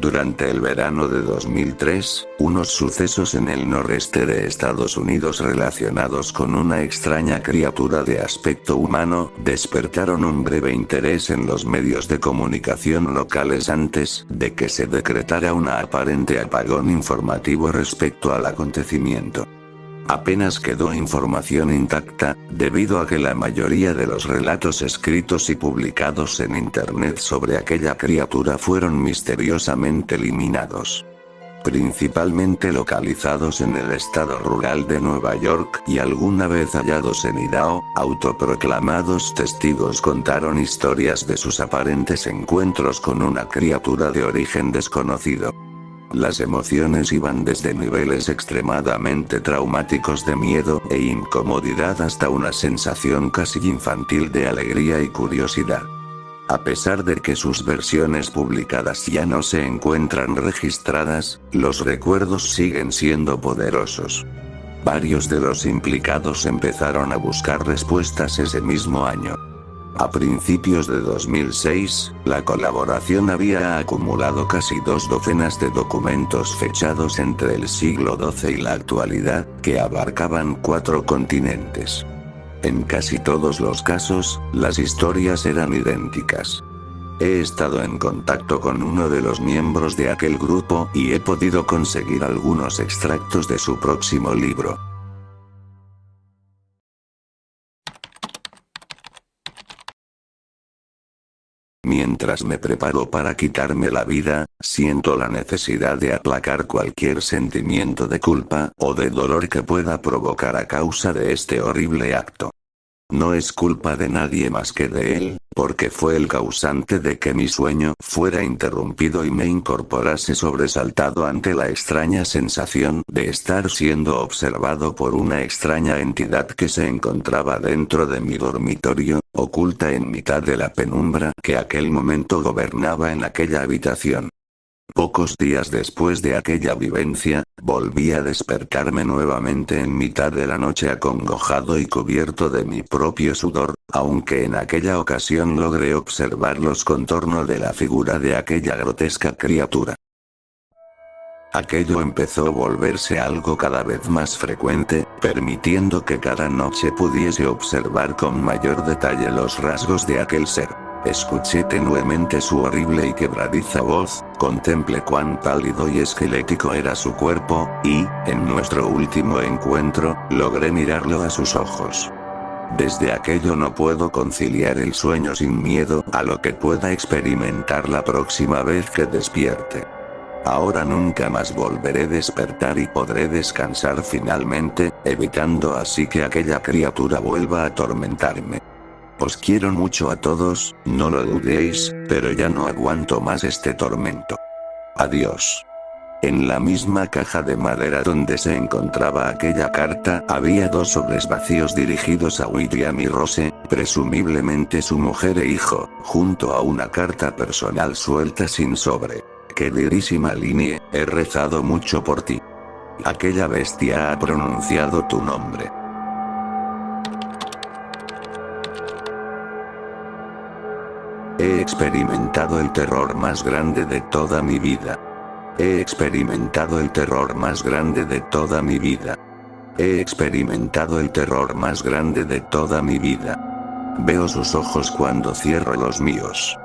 Durante el verano de 2003, unos sucesos en el noreste de Estados Unidos relacionados con una extraña criatura de aspecto humano despertaron un breve interés en los medios de comunicación locales antes de que se decretara un aparente apagón informativo respecto al acontecimiento. Apenas quedó información intacta, debido a que la mayoría de los relatos escritos y publicados en Internet sobre aquella criatura fueron misteriosamente eliminados. Principalmente localizados en el estado rural de Nueva York y alguna vez hallados en Idaho, autoproclamados testigos contaron historias de sus aparentes encuentros con una criatura de origen desconocido. Las emociones iban desde niveles extremadamente traumáticos de miedo e incomodidad hasta una sensación casi infantil de alegría y curiosidad. A pesar de que sus versiones publicadas ya no se encuentran registradas, los recuerdos siguen siendo poderosos. Varios de los implicados empezaron a buscar respuestas ese mismo año. A principios de 2006, la colaboración había acumulado casi 2 docenas de documentos fechados entre el siglo XII y la actualidad, que abarcaban 4 continentes. En casi todos los casos, las historias eran idénticas. He estado en contacto con uno de los miembros de aquel grupo y he podido conseguir algunos extractos de su próximo libro. Mientras me preparo para quitarme la vida, siento la necesidad de aplacar cualquier sentimiento de culpa o de dolor que pueda provocar a causa de este horrible acto. No es culpa de nadie más que de él, porque fue el causante de que mi sueño fuera interrumpido y me incorporase sobresaltado ante la extraña sensación de estar siendo observado por una extraña entidad que se encontraba dentro de mi dormitorio, oculta en mitad de la penumbra que aquel momento gobernaba en aquella habitación. Pocos días después de aquella vivencia, volví a despertarme nuevamente en mitad de la noche acongojado y cubierto de mi propio sudor, aunque en aquella ocasión logré observar los contornos de la figura de aquella grotesca criatura. Aquello empezó a volverse algo cada vez más frecuente, permitiendo que cada noche pudiese observar con mayor detalle los rasgos de aquel ser. Escuché tenuemente su horrible y quebradiza voz, contemplé cuán pálido y esquelético era su cuerpo, y, en nuestro último encuentro, logré mirarlo a sus ojos. Desde aquello no puedo conciliar el sueño sin miedo a lo que pueda experimentar la próxima vez que despierte. Ahora nunca más volveré a despertar y podré descansar finalmente, evitando así que aquella criatura vuelva a atormentarme. Os quiero mucho a todos, no lo dudéis, pero ya no aguanto más este tormento. Adiós. En la misma caja de madera donde se encontraba aquella carta había 2 sobres vacíos dirigidos a William y Rose, presumiblemente su mujer e hijo, junto a una carta personal suelta sin sobre. Queridísima Linnie, he rezado mucho por ti. Aquella bestia ha pronunciado tu nombre. He experimentado el terror más grande de toda mi vida. He experimentado el terror más grande de toda mi vida. He experimentado el terror más grande de toda mi vida. Veo sus ojos cuando cierro los míos.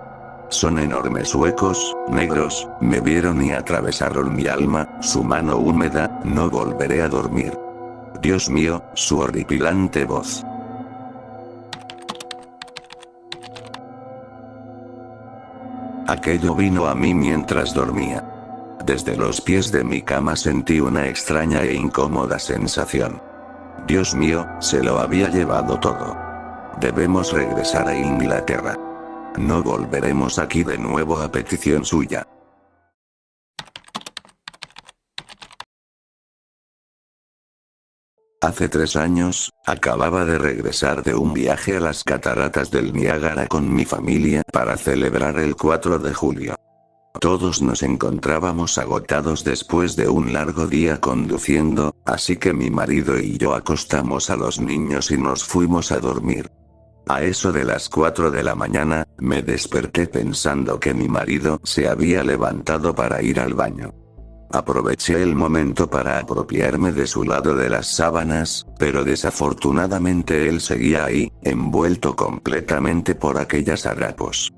Son enormes huecos, negros, me vieron y atravesaron mi alma, su mano húmeda, no volveré a dormir. Dios mío, su horripilante voz. Aquello vino a mí mientras dormía. Desde los pies de mi cama sentí una extraña e incómoda sensación. Dios mío, se lo había llevado todo. Debemos regresar a Inglaterra. No volveremos aquí de nuevo a petición suya. Hace 3 años, acababa de regresar de un viaje a las cataratas del Niágara con mi familia para celebrar el 4 de julio. Todos nos encontrábamos agotados después de un largo día conduciendo, así que mi marido y yo acostamos a los niños y nos fuimos a dormir. A eso de las 4 de la mañana, me desperté pensando que mi marido se había levantado para ir al baño. Aproveché el momento para apropiarme de su lado de las sábanas, pero desafortunadamente él seguía ahí, envuelto completamente por aquellos harapos.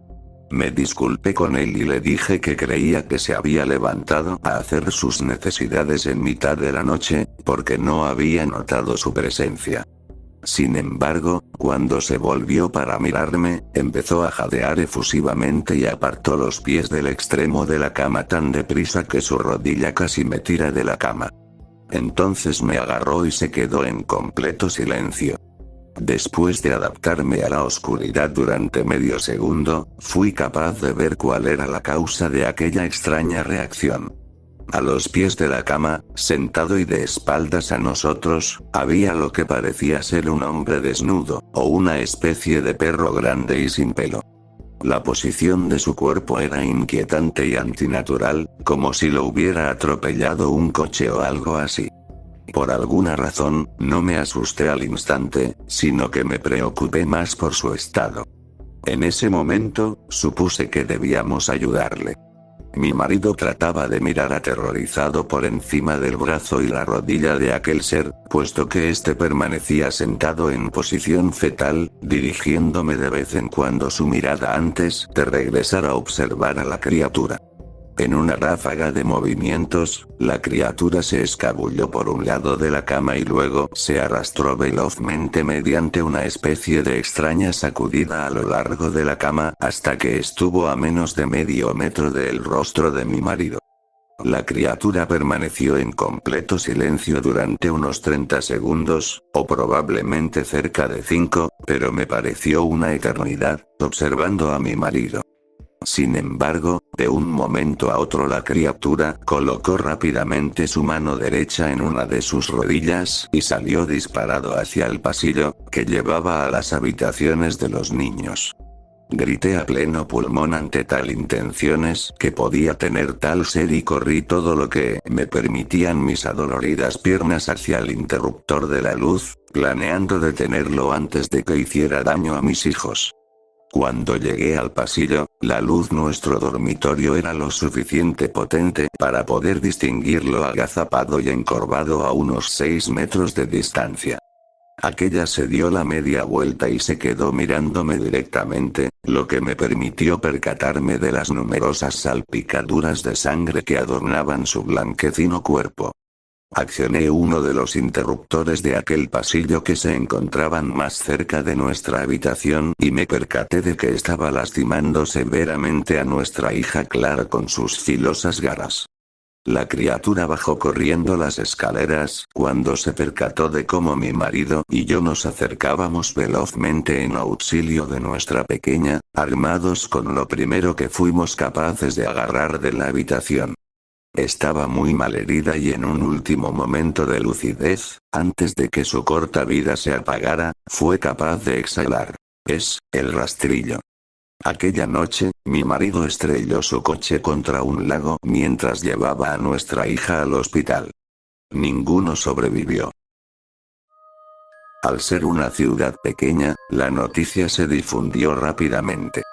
Me disculpé con él y le dije que creía que se había levantado a hacer sus necesidades en mitad de la noche, porque no había notado su presencia. Sin embargo, cuando se volvió para mirarme, empezó a jadear efusivamente y apartó los pies del extremo de la cama tan deprisa que su rodilla casi me tira de la cama. Entonces me agarró y se quedó en completo silencio. Después de adaptarme a la oscuridad durante medio segundo, fui capaz de ver cuál era la causa de aquella extraña reacción. A los pies de la cama, sentado y de espaldas a nosotros, había lo que parecía ser un hombre desnudo, o una especie de perro grande y sin pelo. La posición de su cuerpo era inquietante y antinatural, como si lo hubiera atropellado un coche o algo así. Por alguna razón, no me asusté al instante, sino que me preocupé más por su estado. En ese momento, supuse que debíamos ayudarle. Mi marido trataba de mirar aterrorizado por encima del brazo y la rodilla de aquel ser, puesto que éste permanecía sentado en posición fetal, dirigiéndome de vez en cuando su mirada antes de regresar a observar a la criatura. En una ráfaga de movimientos, la criatura se escabulló por un lado de la cama y luego se arrastró velozmente mediante una especie de extraña sacudida a lo largo de la cama hasta que estuvo a menos de medio metro del rostro de mi marido. La criatura permaneció en completo silencio durante unos 30 segundos, o probablemente cerca de 5, pero me pareció una eternidad, observando a mi marido. Sin embargo, de un momento a otro la criatura colocó rápidamente su mano derecha en una de sus rodillas y salió disparado hacia el pasillo, que llevaba a las habitaciones de los niños. Grité a pleno pulmón ante tal intenciones que podía tener tal ser y corrí todo lo que me permitían mis adoloridas piernas hacia el interruptor de la luz, planeando detenerlo antes de que hiciera daño a mis hijos. Cuando llegué al pasillo, la luz de nuestro dormitorio era lo suficiente potente para poder distinguirlo agazapado y encorvado a unos 6 metros de distancia. Aquella se dio la media vuelta y se quedó mirándome directamente, lo que me permitió percatarme de las numerosas salpicaduras de sangre que adornaban su blanquecino cuerpo. Accioné uno de los interruptores de aquel pasillo que se encontraban más cerca de nuestra habitación y me percaté de que estaba lastimando severamente a nuestra hija Clara con sus filosas garras. La criatura bajó corriendo las escaleras cuando se percató de cómo mi marido y yo nos acercábamos velozmente en auxilio de nuestra pequeña, armados con lo primero que fuimos capaces de agarrar de la habitación. Estaba muy malherida y en un último momento de lucidez, antes de que su corta vida se apagara, fue capaz de exhalar. Es el rastrillo. Aquella noche, mi marido estrelló su coche contra un lago mientras llevaba a nuestra hija al hospital. Ninguno sobrevivió. Al ser una ciudad pequeña, la noticia se difundió rápidamente.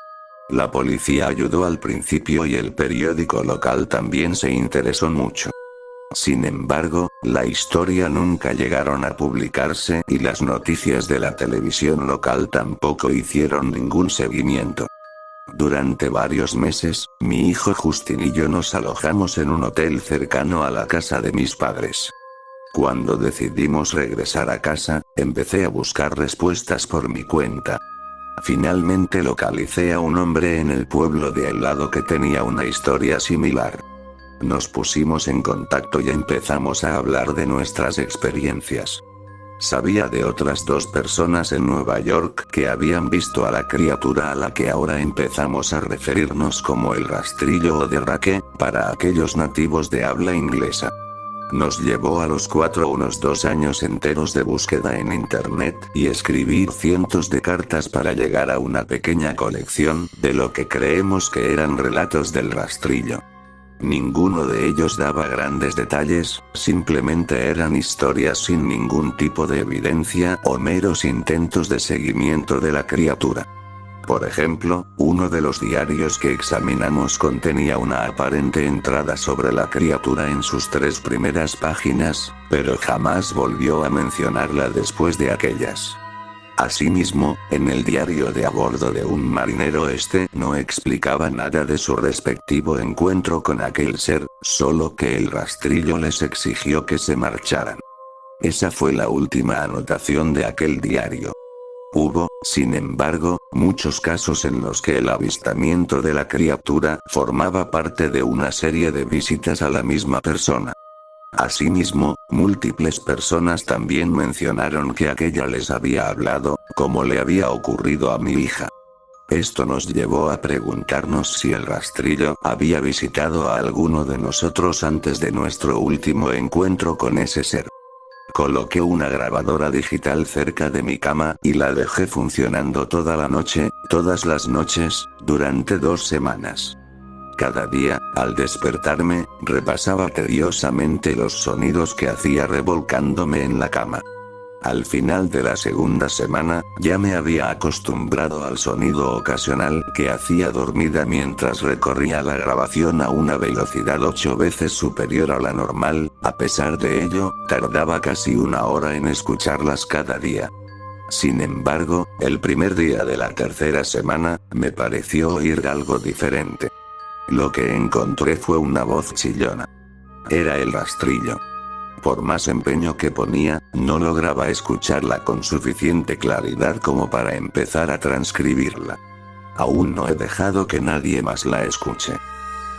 La policía ayudó al principio y el periódico local también se interesó mucho. Sin embargo, la historia nunca llegaron a publicarse y las noticias de la televisión local tampoco hicieron ningún seguimiento. Durante varios meses, mi hijo Justin y yo nos alojamos en un hotel cercano a la casa de mis padres. Cuando decidimos regresar a casa, empecé a buscar respuestas por mi cuenta. Finalmente localicé a un hombre en el pueblo de al lado que tenía una historia similar. Nos pusimos en contacto y empezamos a hablar de nuestras experiencias. Sabía de otras 2 personas en Nueva York que habían visto a la criatura a la que ahora empezamos a referirnos como el rastrillo o derraque, para aquellos nativos de habla inglesa. Nos llevó a los 4 unos 2 años enteros de búsqueda en internet y escribir cientos de cartas para llegar a una pequeña colección de lo que creemos que eran relatos del rastrillo. Ninguno de ellos daba grandes detalles, simplemente eran historias sin ningún tipo de evidencia o meros intentos de seguimiento de la criatura. Por ejemplo, uno de los diarios que examinamos contenía una aparente entrada sobre la criatura en sus 3 primeras páginas, pero jamás volvió a mencionarla después de aquellas. Asimismo, en el diario de a bordo de un marinero no explicaba nada de su respectivo encuentro con aquel ser, solo que el rastrillo les exigió que se marcharan. Esa fue la última anotación de aquel diario. Hubo, sin embargo, muchos casos en los que el avistamiento de la criatura formaba parte de una serie de visitas a la misma persona. Asimismo, múltiples personas también mencionaron que aquella les había hablado, como le había ocurrido a mi hija. Esto nos llevó a preguntarnos si el rastrillo había visitado a alguno de nosotros antes de nuestro último encuentro con ese ser. Coloqué una grabadora digital cerca de mi cama y la dejé funcionando toda la noche, todas las noches, durante 2 semanas. Cada día, al despertarme, repasaba tediosamente los sonidos que hacía revolcándome en la cama. Al final de la segunda semana, ya me había acostumbrado al sonido ocasional que hacía dormida mientras recorría la grabación a una velocidad 8 veces superior a la normal. A pesar de ello, tardaba casi 1 hora en escucharlas cada día. Sin embargo, el primer día de la tercera semana, me pareció oír algo diferente. Lo que encontré fue una voz chillona. Era el rastrillo. Por más empeño que ponía, no lograba escucharla con suficiente claridad como para empezar a transcribirla. Aún no he dejado que nadie más la escuche.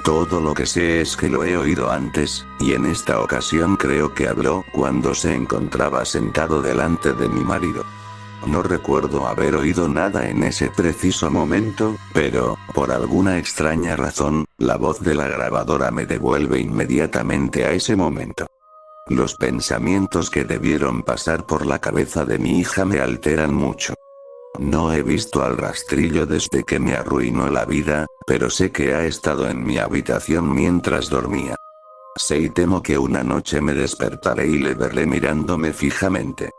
Todo lo que sé es que lo he oído antes, y en esta ocasión creo que habló cuando se encontraba sentado delante de mi marido. No recuerdo haber oído nada en ese preciso momento, pero, por alguna extraña razón, la voz de la grabadora me devuelve inmediatamente a ese momento. Los pensamientos que debieron pasar por la cabeza de mi hija me alteran mucho. No he visto al rastrillo desde que me arruinó la vida, pero sé que ha estado en mi habitación mientras dormía. Sé y temo que una noche me despertaré y le veré mirándome fijamente.